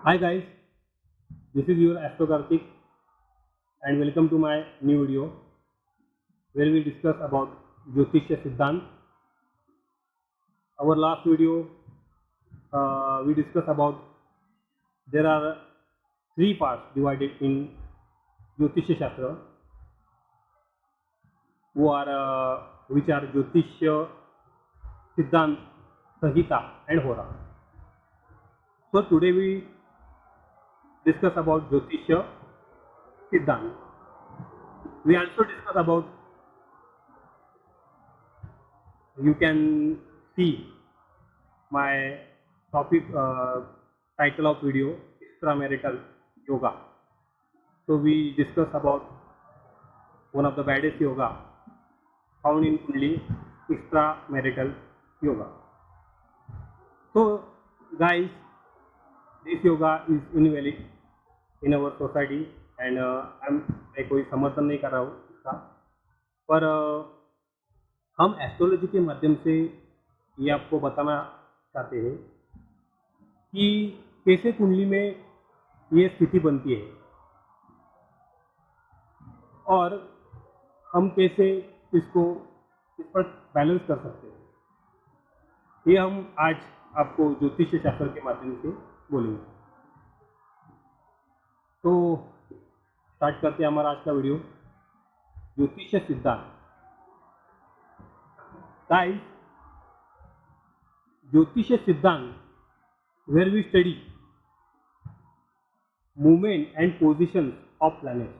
Hi guys, this is your Astro Karthik and welcome to my new video where we discuss about Jyotishya Siddhant. Our last video we discussed about there are three parts divided in Jyotishya Shastra which are Jyotishya, Siddhant, Sahita and Hora. So today we discuss about Jyotishya Siddhant. We also discuss about, you can see my topic title of video, extramarital yoga. So we discuss about one of the baddest yoga found in Kundalini, extramarital yoga. So guys, this yoga is invalid in our society and मैं कोई समर्थन नहीं कर रहा हूँ इसका, पर हम एस्ट्रोलॉजी के माध्यम से ये आपको बताना चाहते हैं कि कैसे कुंडली में ये स्थिति बनती है और हम कैसे इस पर बैलेंस कर सकते हैं। ये हम आज आपको ज्योतिष शास्त्र के माध्यम से बोलेंगे। तो स्टार्ट करते हैं हमारा आज का वीडियो, ज्योतिष सिद्धांत। गाइस, ज्योतिष सिद्धांत where we study movement and positions of planets,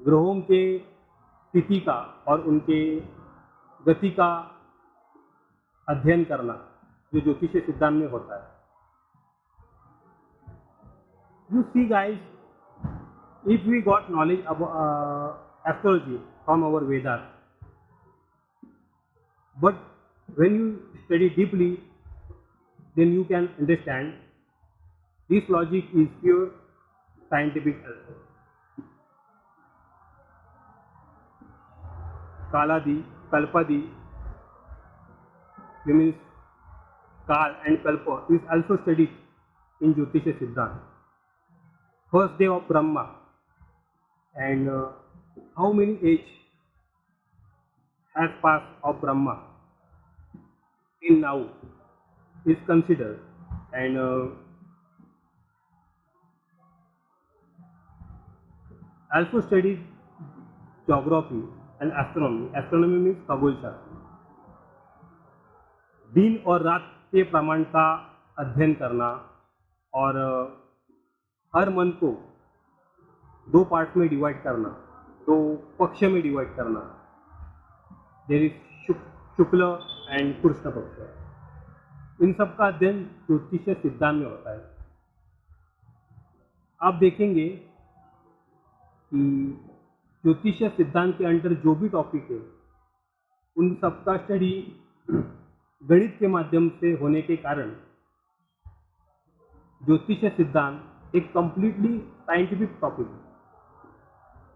ग्रहों के स्थिति का और उनके गति का अध्ययन करना जो ज्योतिष सिद्धांत में होता है। You see guys, if we got knowledge about astrology from our Vedas, but when you study deeply, then you can understand this logic is pure scientific also. Kaladi, Kalpadi, means Kal and Kalpa is also studied in Jyotisha Siddhant. First day of Brahma and how many age has passed of Brahma till now is considered, and also studied geography and astronomy. Astronomy means खगोल शास्त्र, दिन और रात के प्रमाण का अध्ययन करना और हर मन को दो पार्ट में डिवाइड करना, दो पक्ष में डिवाइड करना। There is shukla and krishna paksha. इन सब का अध्ययन ज्योतिष सिद्धांत में होता है। आप देखेंगे कि ज्योतिष सिद्धांत के अंदर जो भी टॉपिक है उन सब का स्टडी गणित के माध्यम से होने के कारण ज्योतिष सिद्धांत एक कंप्लीटली साइंटिफिक टॉपिक है,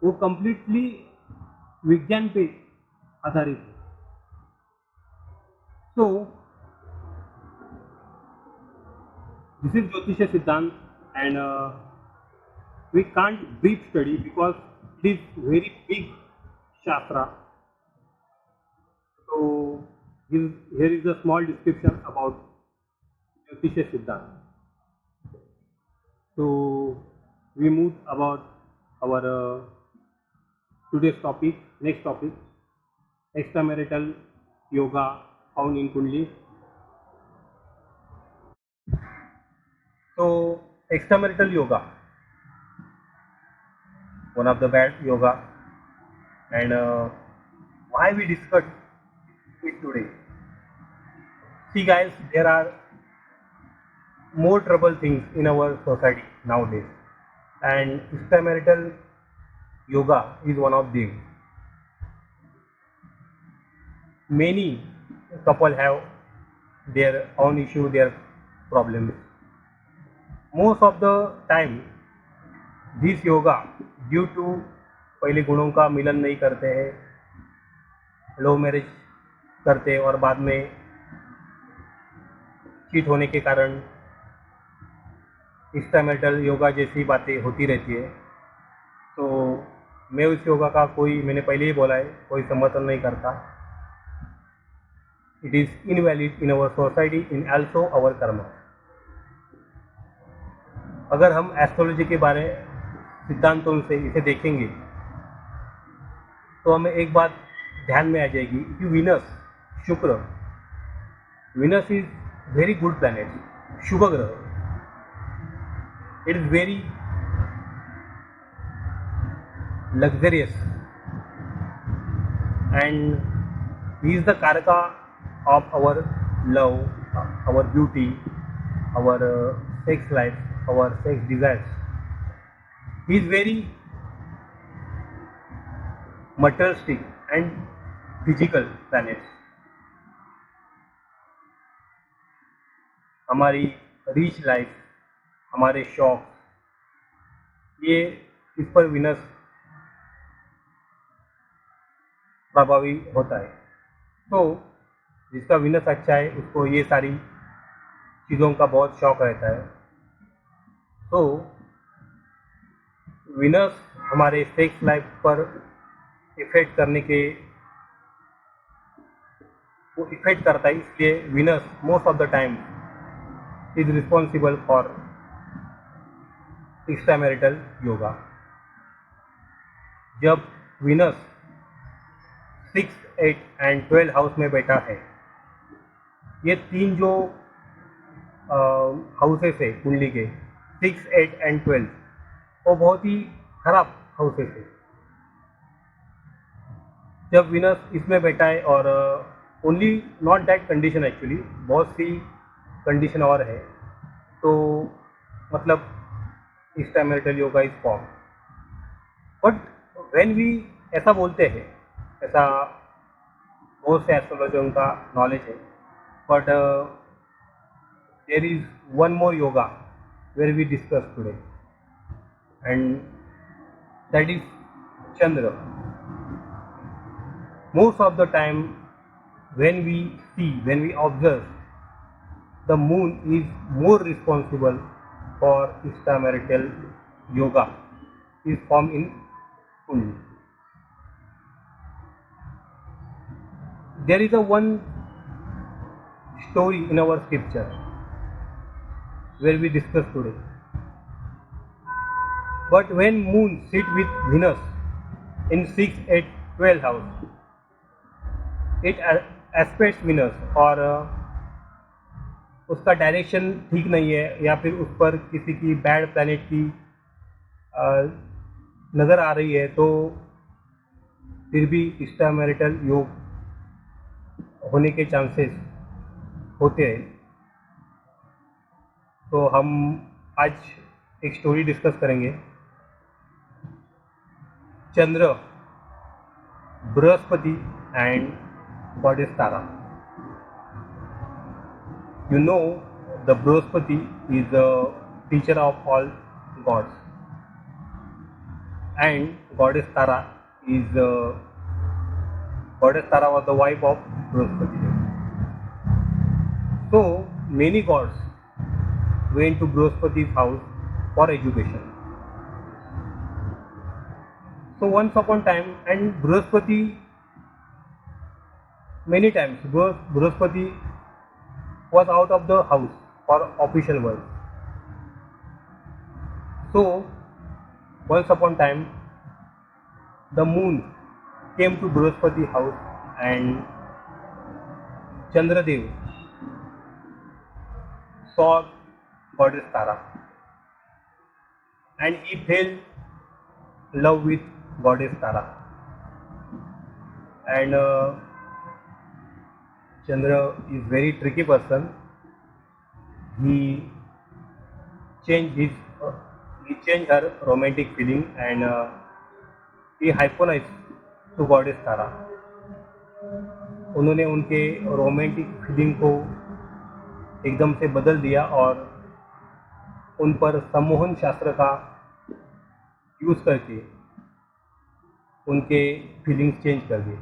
वो कंप्लीटली विज्ञान पे आधारित है। सो दिस इज ज्योतिष सिद्धांत and we can't brief study because it is very big shastra. So here is a small description about Jyotisha Siddhant. So we move about our today's topic, next topic, extramarital yoga found in Kundalini. So extramarital yoga, one of the bad yoga, and why we discuss it today. See guys, there are more trouble things in our society nowadays, and extramarital yoga is one of them. Many couple have their own issue, their problems. Most of the time this yoga due to पहले गुणों का मिलन नहीं करते हैं, love marriage करते हैं और बाद में चीट होने के कारण एक्स्ट्रामैरिटल योगा जैसी बातें होती रहती है। तो मैं उस योगा का मैंने पहले ही बोला है, कोई समर्थन नहीं करता। It is invalid in our society in also our karma. अगर हम एस्ट्रोलॉजी के बारे सिद्धांतों से इसे देखेंगे तो हमें एक बात ध्यान में आ जाएगी कि Venus, Shukra, Venus is very good planet, शुभ ग्रह। It is very luxurious and he is the karaka of our love, our beauty, our sex life, our sex desires. He is very materialistic and physical planet. हमारी rich life, हमारे शौक, ये इस पर Venus प्रभावी होता है। तो जिसका विनस अच्छा है उसको ये सारी चीज़ों का बहुत शौक रहता है। तो विनस हमारे सेक्स लाइफ पर इफेक्ट करता है, इसलिए Venus most of the time is responsible for extramarital yoga. जब विनस 6, 8 एंड 12 हाउस में बैठा है, ये तीन जो हाउसेस है कुंडली के 6, 8 एंड 12, वो बहुत ही खराब हाउसेस है। जब विनस इसमें बैठा है और only not that condition, actually बहुत सी कंडीशन और है, तो मतलब extramarital yoga is form. But when we ऐसा बोलते हैं, ऐसा बहुत से एस्ट्रोलॉजरों का नॉलेज है, but there is one more yoga where we discuss today and that is Chandra. Most of the time when we observe, the moon is more responsible for extramarital yoga is formed in Kundalini. There is one story in our scripture where we discuss today. But when moon sit with Venus in 6, 8, 12 house, it aspects Venus और उसका direction ठीक नहीं है, या फिर उस पर किसी की बैड प्लैनेट की नज़र आ रही है, तो फिर भी एक्स्ट्रामैरिटल योग होने के चांसेस होते हैं। तो हम आज एक स्टोरी डिस्कस करेंगे। Chandra, Brihaspati and goddess Tara. You know, the Brihaspati is the teacher of all gods, and goddess Tara was the wife of Brihaspati. So many gods went to Brihaspati's house for education. So once upon a time, and Brihaspati, many times Brihaspati was out of the house for official work. So once upon a time the moon came to Brihaspati house and Chandradev saw goddess Tara and he fell in love with goddess Tara. And Chandra is very tricky person. He changed her romantic feeling and he hypnotized to goddess Tara. उन्होंने उनके romantic feeling को एकदम से बदल दिया और उन पर सम्मोहन शास्त्र का यूज करके उनके फीलिंग्स चेंज कर दिए।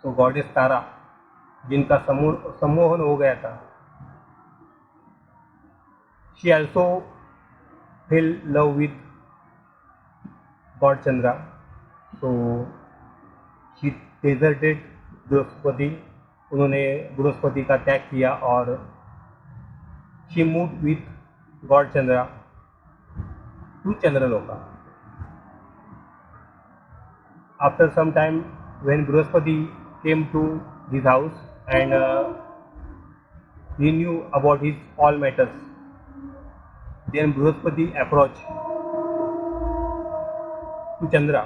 तो गॉडेस तारा, जिनका सम्मोहन हो गया था, She also fell in love with God Chandra, so she deserted Brihaspati. उन्होंने बृहस्पति का त्याग किया और she moved with God Chandra to Chandraloka. After some time, when Brihaspati came to his house and he knew about his all matters, then Brihaspati approached to Chandra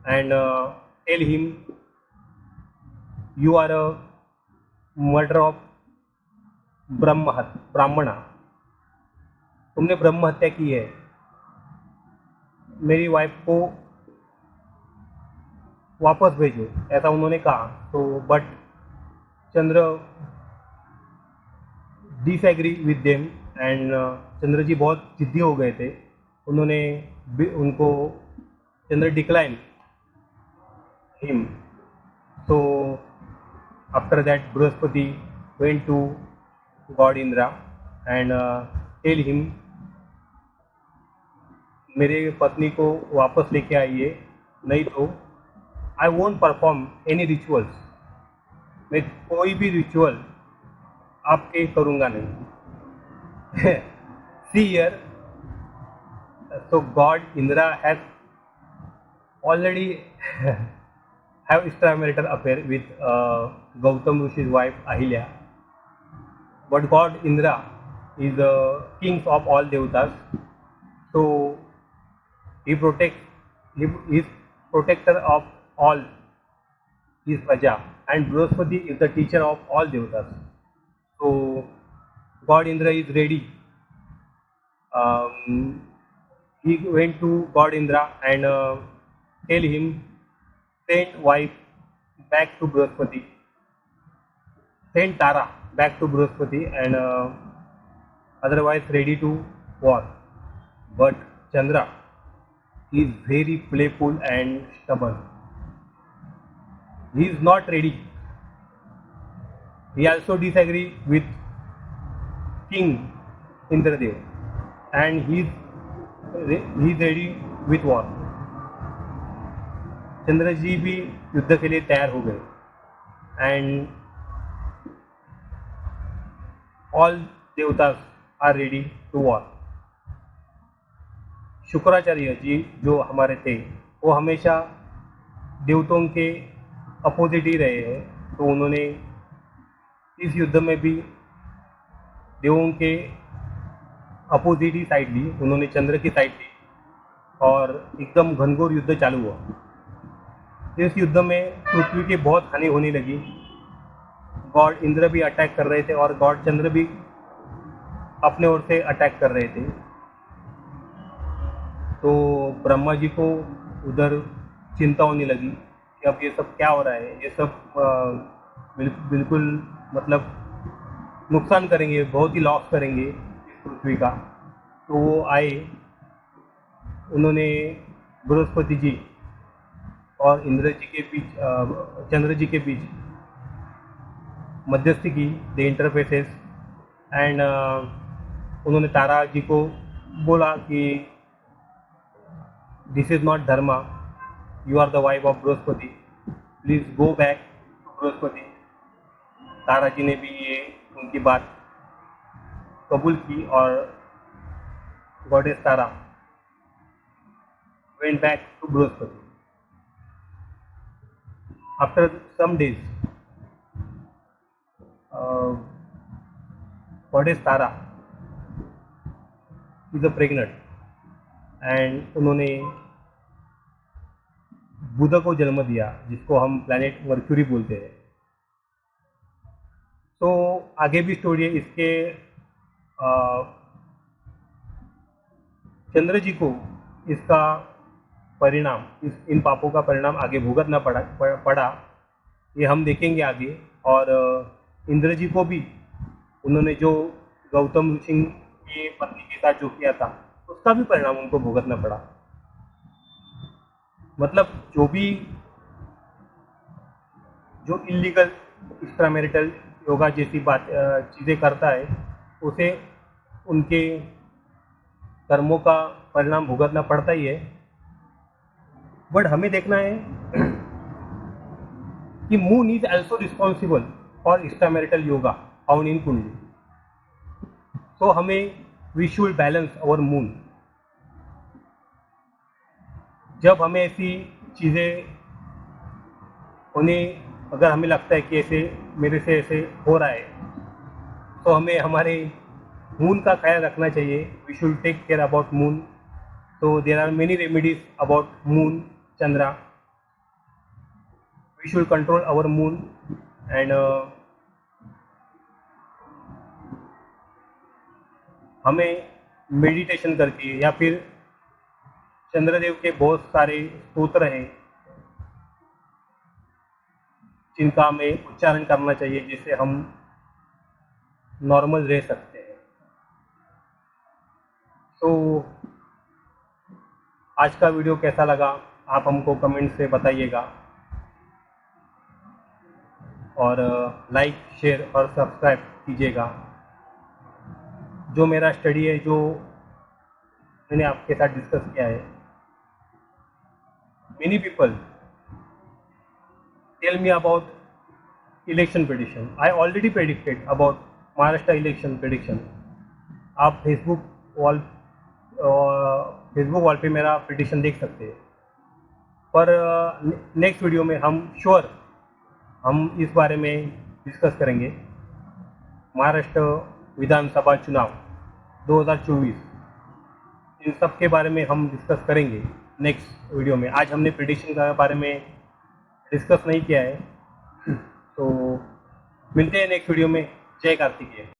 and tell him, "You are a murderer of ब्राह्मणा. तुमने ब्रह्म हत्या की है. मेरी wife को वापस भेजो." ऐसा उन्होंने कहा. तो but Chandra disagree with them and Chandra ji बहुत जिद्दी हो गए थे. उन्होंने उनको Chandra decline him. So after that Brihaspati went to God Indra and tell him, मेरे पत्नी को वापस लेके आइए, नहीं तो I won't perform any rituals. मैं कोई भी रिचुअल आपके करूँगा नहीं. See here, so God Indra has already have extramarital affair with Gautam Rishi's wife Ahilya. But God Indra is the king of all devatas, so he is protector of all his praja, and Brihaspati is the teacher of all devatas. So God Indra is ready. He went to God Indra and tell him, send wife back to Brihaspati, send Tara back to Brihaspati, and otherwise ready to war. But Chandra is very playful and stubborn. He is not ready. He also disagree with King Indradev, and he is ready with war. Chandra ji भी युद्ध के लिए तैयार हो गए. And all देवतास are ready to war. Shukracharya ji जो हमारे थे वो हमेशा देवताओं के अपोजिट ही रहे हैं. तो उन्होंने इस युद्ध में भी देवों के अपोजिट ही साइड ली. उन्होंने चंद्र की साइड ली और एकदम घनघोर युद्ध चालू हुआ. इस युद्ध में पृथ्वी की बहुत हानि होने लगी. गॉड इंद्र भी अटैक कर रहे थे और गॉड चंद्र भी अपने ओर से अटैक कर रहे थे. तो ब्रह्मा जी को उधर चिंता होने लगी कि अब ये सब क्या हो रहा है. ये सब बिल्कुल मतलब नुकसान करेंगे, बहुत ही लॉस करेंगे पृथ्वी का. तो वो आए, उन्होंने बृहस्पति जी और इंद्र जी के बीच, चंद्र जी के बीच मध्यस्थी की, द इंटरफेसेस. एंड उन्होंने तारा जी को बोला कि this is not dharma, you are the wife of Brihaspati, please go back to Brihaspati. Tara ji ने भी ये उनकी बात कबूल की और goddess Tara went back to Brihaspati. After some days, goddess Tara is pregnant and उन्होंने बुध को जन्म दिया, जिसको हम प्लैनेट मर्क्यूरी बोलते हैं. तो आगे भी स्टोरी है इसके. चंद्र जी को इसका परिणाम, इन पापों का परिणाम आगे भुगतना पड़ा. ये हम देखेंगे आगे. और इंद्र जी को भी उन्होंने जो गौतम ऋषि की पत्नी के साथ जो किया था उसका भी परिणाम उनको भुगतना पड़ा. मतलब जो इलीगल एक्स्ट्रामैरिटल योगा जैसी चीज़ें करता है उसे उनके कर्मों का परिणाम भुगतना पड़ता ही है, बट हमें देखना है कि moon is also responsible for extramarital yoga found in kundli. तो हमें we should balance our moon. जब हमें ऐसी चीज़ें होने, अगर हमें लगता है कि ऐसे मेरे से ऐसे हो रहा है, तो हमें हमारे मून का ख्याल रखना चाहिए। We should take care about moon. तो there are many remedies about moon Chandra. We should control our moon and हमें मेडिटेशन करके या फिर चंद्रदेव के बहुत सारे स्तोत्र हैं जिनका हमें उच्चारण करना चाहिए, जिससे हम नॉर्मल रह सकते हैं। तो आज का वीडियो कैसा लगा आप हमको कमेंट से बताइएगा, और लाइक शेयर और सब्सक्राइब कीजिएगा। जो मेरा स्टडी है, जो मैंने आपके साथ डिस्कस किया है, many people tell me about election prediction. I already predicted about Maharashtra election prediction. आप फेसबुक वॉल पे मेरा प्रेडिक्शन देख सकते हैं। पर नेक्स्ट वीडियो में हम इस बारे में डिस्कस करेंगे महाराष्ट्र विधानसभा चुनाव 2024। इन सब के बारे में हम डिस्कस करेंगे नेक्स्ट वीडियो में। आज हमने प्रेडिक्शन के बारे में डिस्कस नहीं किया है। तो मिलते हैं नेक्स्ट वीडियो में। जय कार्तिकेय।